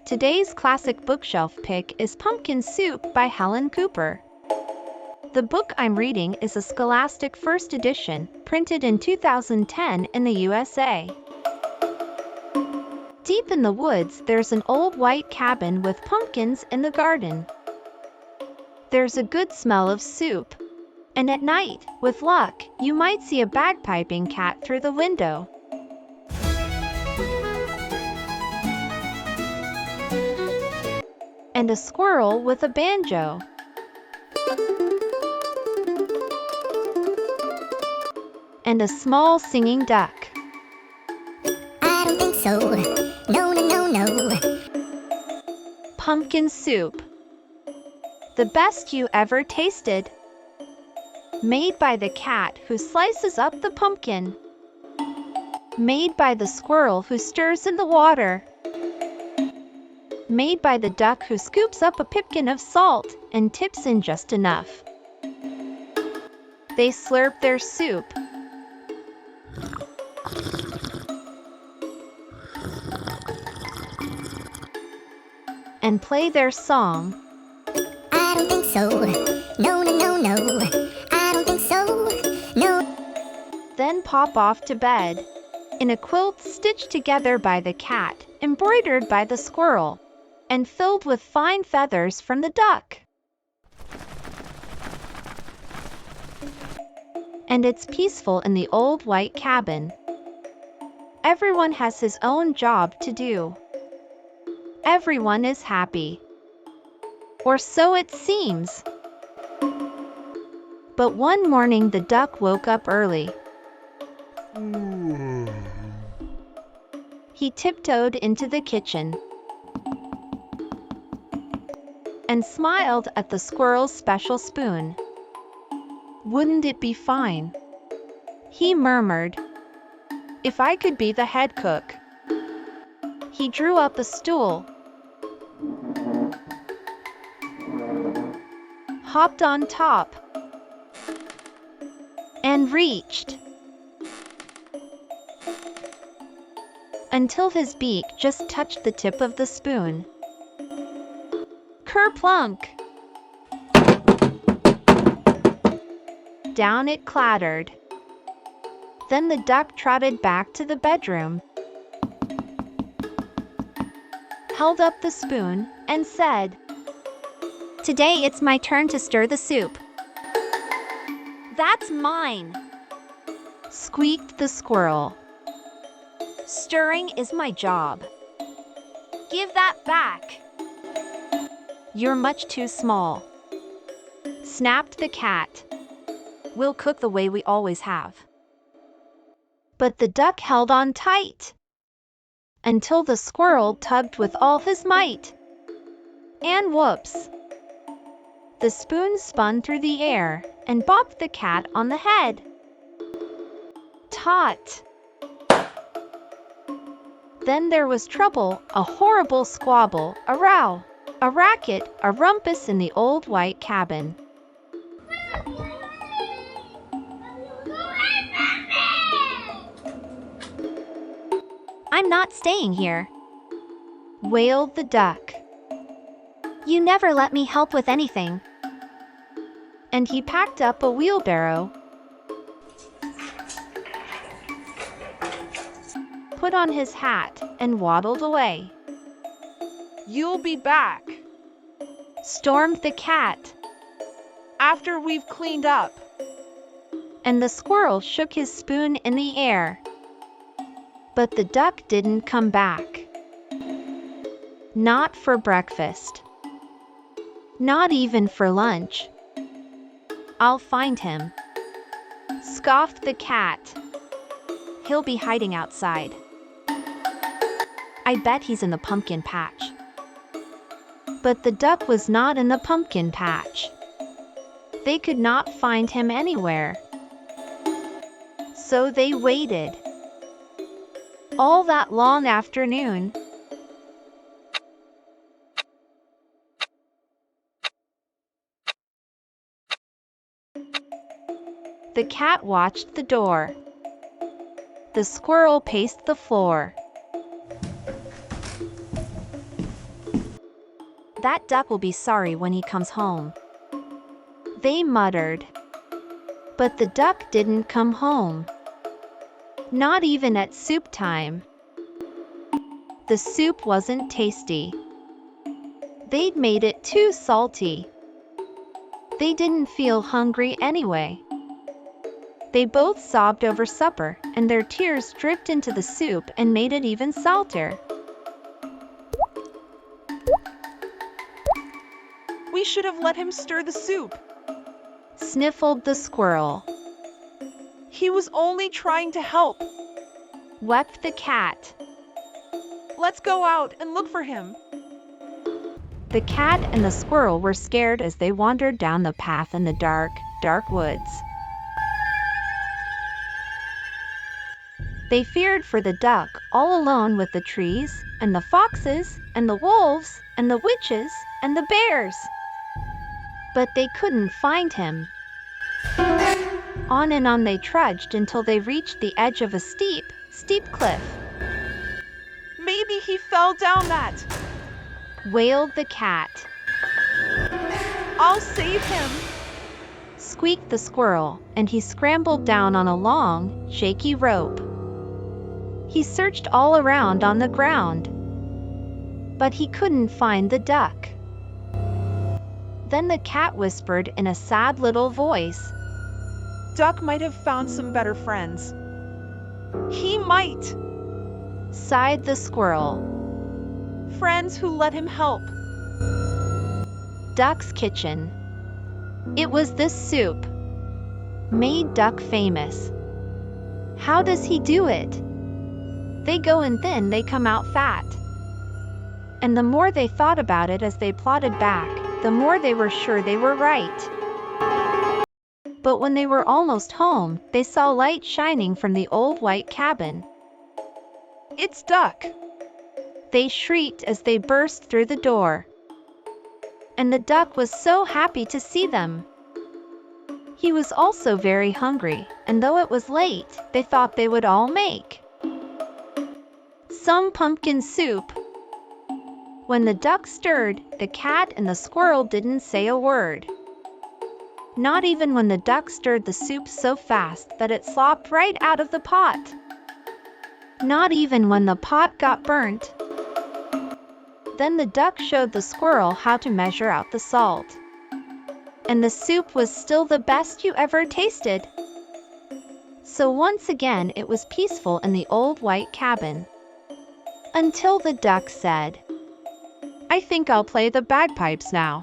Today's classic bookshelf pick is Pumpkin Soup by Helen Cooper. The book I'm reading is a Scholastic First Edition, printed in 2010 in the USA. Deep in the woods, there's an old white cabin with pumpkins in the garden. There's a good smell of soup. And at night, with luck, you might see a bagpiping cat through the window. And a squirrel with a banjo. And a small singing duck. I don't think so. No, no, no, no. Pumpkin soup. The best you ever tasted. Made by the cat who slices up the pumpkin. Made by the squirrel who stirs in the water. Made by the duck who scoops up a pipkin of salt and tips in just enough. They slurp their soup. And play their song. I don't think so. No, no, no, no. I don't think so. No. Then pop off to bed. In a quilt stitched together by the cat, embroidered by the squirrel, and filled with fine feathers from the duck. And it's peaceful in the old white cabin. Everyone has his own job to do. Everyone is happy. Or so it seems. But one morning the duck woke up early. He tiptoed into the kitchen and smiled at the squirrel's special spoon. Wouldn't it be fine? He murmured. If I could be the head cook. He drew up a stool, hopped on top, and reached until his beak just touched the tip of the spoon. Kerplunk! Down it clattered. Then the duck trotted back to the bedroom, held up the spoon, and said, "Today it's my turn to stir the soup." "That's mine," squeaked the squirrel. "Stirring is my job. Give that back." "You're much too small," snapped the cat. "We'll cook the way we always have." But the duck held on tight until the squirrel tugged with all his might. And whoops! The spoon spun through the air and bopped the cat on the head. Tot! Then there was trouble, a horrible squabble, a row, a racket, a rumpus in the old white cabin. "I'm not staying here," wailed the duck. "You never let me help with anything." And he packed up a wheelbarrow, put on his hat, and waddled away. "You'll be back," stormed the cat, "after we've cleaned up." and the squirrel shook his spoon in the air. But the duck didn't come back. Not for breakfast. Not even for lunch. "I'll find him," scoffed the cat. "He'll be hiding outside. I bet he's in the pumpkin patch." But the duck was not in the pumpkin patch. They could not find him anywhere. So they waited. All that long afternoon. The cat watched the door. The squirrel paced the floor. That duck will be sorry when he comes home," they muttered. But the duck didn't come home. Not even at soup time. The soup wasn't tasty. They'd made it too salty. They didn't feel hungry anyway. They both sobbed over supper, and their tears dripped into the soup and made it even saltier. We should have let him stir the soup. Sniffled the squirrel. He was only trying to help. Wept the cat. Let's go out and look for him. The cat and the squirrel were scared as they wandered down the path in the dark, dark woods. They feared for the duck, all alone with the trees, and the foxes, and the wolves, and the witches, and the bears. But they couldn't find him. On and on they trudged until they reached the edge of a steep, steep cliff. Maybe he fell down that. Wailed the cat. I'll save him. Squeaked the squirrel, and he scrambled down on a long, shaky rope. He searched all around on the ground, but he couldn't find the duck. Then the cat whispered in a sad little voice, Duck might have found some better friends. He might. Sighed the squirrel. Friends who let him help. Duck's kitchen. It was this soup. Made Duck famous. How does he do it? They go in thin, they come out fat. And the more they thought about it as they plodded back, the more they were sure they were right. But when they were almost home, they saw light shining from the old white cabin. It's Duck. They shrieked as they burst through the door. And the duck was so happy to see them. He was also very hungry, and though it was late, they thought they would all make some pumpkin soup. When the duck stirred, the cat and the squirrel didn't say a word. Not even when the duck stirred the soup so fast that it slopped right out of the pot. Not even when the pot got burnt. Then the duck showed the squirrel how to measure out the salt. And the soup was still the best you ever tasted. So once again it was peaceful in the old white cabin. Until the duck said, "I think I'll play the bagpipes now."